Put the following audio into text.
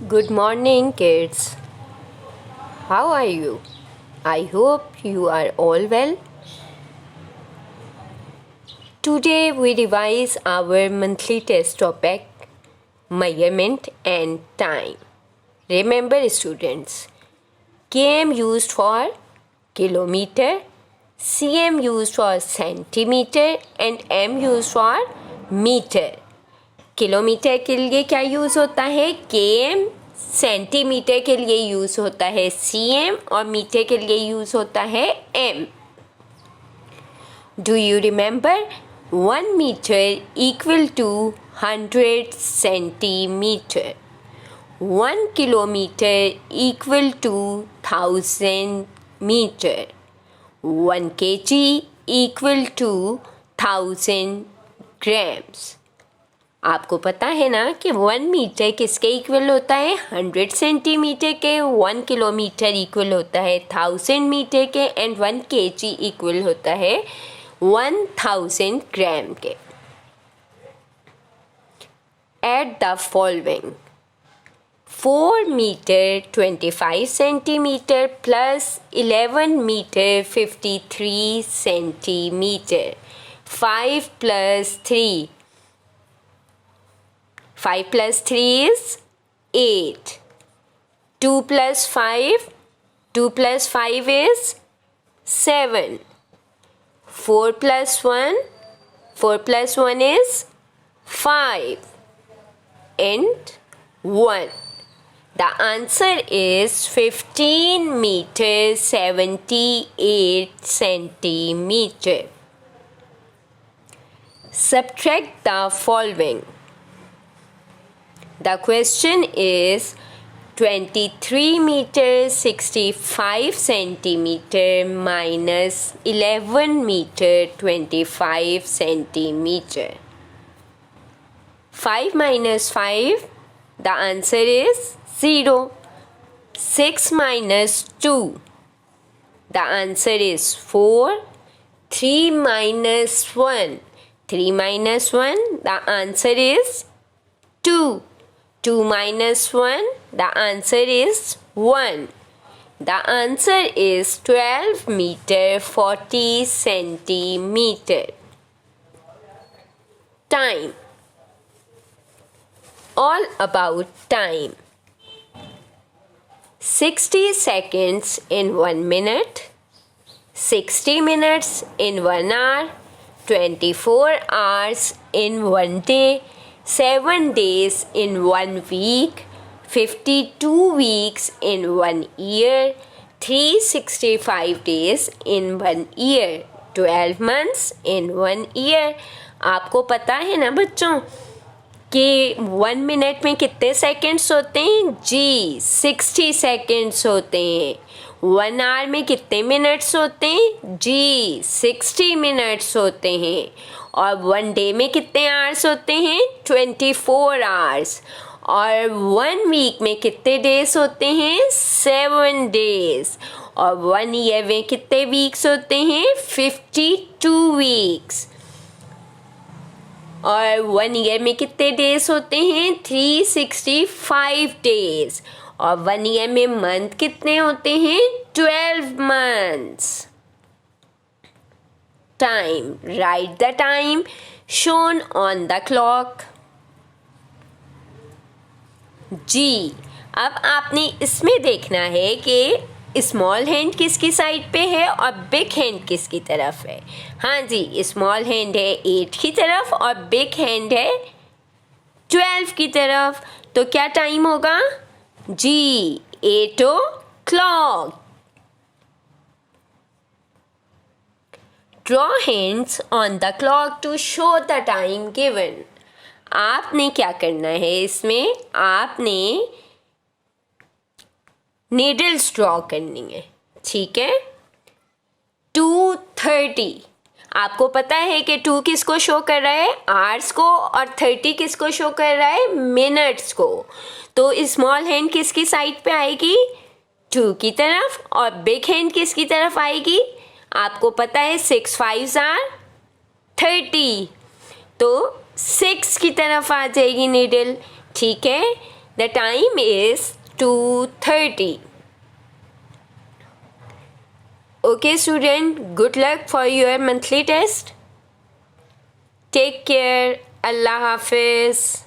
Good morning, kids. How are you? I hope you are all well. Today we revise our monthly test topic, measurement and time. Remember, students, km used for kilometer, cm used for centimeter and m used for meter. Kilometre के लिए क्या use होता है km, centimetre के लिए use होता है cm और मीटर के लिए यूज़ होता है m. Do you remember 1 meter equal to 100 centimeter? 1 kilometer equal to 1000 meter. 1 kg equal to 1000 grams. आपको पता है ना कि 1 मीटर किसके इक्वल होता है 100 सेंटीमीटर के, 1 किलोमीटर इक्वल होता है 1000 मीटर के एंड 1 kg इक्वल होता है 1000 ग्राम के. At the following 4 metre 25 centimetre plus 11 metre 53 centimetre. 5 plus 3. 5 plus 3 is 8. 2 plus 5. 2 plus 5 is 7. 4 plus 1. 4 plus 1 is 5. And 1. The answer is 15 meter 78 centimeter. Subtract the following. The question is 23 meter 65 centimeter minus 11 meter 25 centimeter. 5 minus 5, the answer is 0. 6 minus 2, the answer is 4. 3 minus 1, 3 minus 1, the answer is 2. 2 minus 1, the answer is 1. The answer is 12 meter 40 centimeter. Time. All about time. 60 seconds in 1 minute, 60 minutes in 1 hour, 24 hours in 1 day, 7 days in 1 week, 52 weeks in 1 year, 365 days in 1 year, 12 months in 1 year. आपको पता है ना बच्चों कि 1 minute में कितने seconds होते हैं? जी 60 सेकंड्स होते हैं. 1 आवर में कितने मिनट्स होते हैं? जी 60 मिनट्स होते हैं. और 1 डे में कितने आवर्स होते हैं? 24 आवर्स. और 1 वीक में कितने डेज होते हैं? 7 डेज. और 1 ईयर में कितने वीक्स होते हैं? 52 वीक्स. और 1 ईयर में कितने डेज होते हैं? 365 डेज. और 1 ईयर में मंथ कितने होते हैं? 12 months. Time. Write the time shown on the clock. जी, अब आपने इसमें देखना है कि स्मॉल हैंड किसकी साइड पे है और बिग हैंड किसकी तरफ है. हाँ जी, स्मॉल हैंड है 8 की तरफ और बिग हैंड है 12 की तरफ. तो क्या टाइम होगा? जी 8 o'clock. Draw hands on the clock to show the time given. आपने क्या करना है इसमें? आपने नीडल्स ड्रॉ करनी है. ठीक है. 2:30. आपको पता है कि 2 किसको शो कर रहा है? आवर्स को. और 30 किसको शो कर रहा है? मिनट्स को. तो स्मॉल हैंड किसकी साइड पे आएगी? 2 की तरफ. और बिग हैंड किसकी तरफ आएगी? आपको पता है 6 5s are 30. तो 6 की तरफ आ जाएगी नीडल. ठीक है. The time is 2:30. Okay student, good luck for your monthly test. Take care. Allah Hafiz.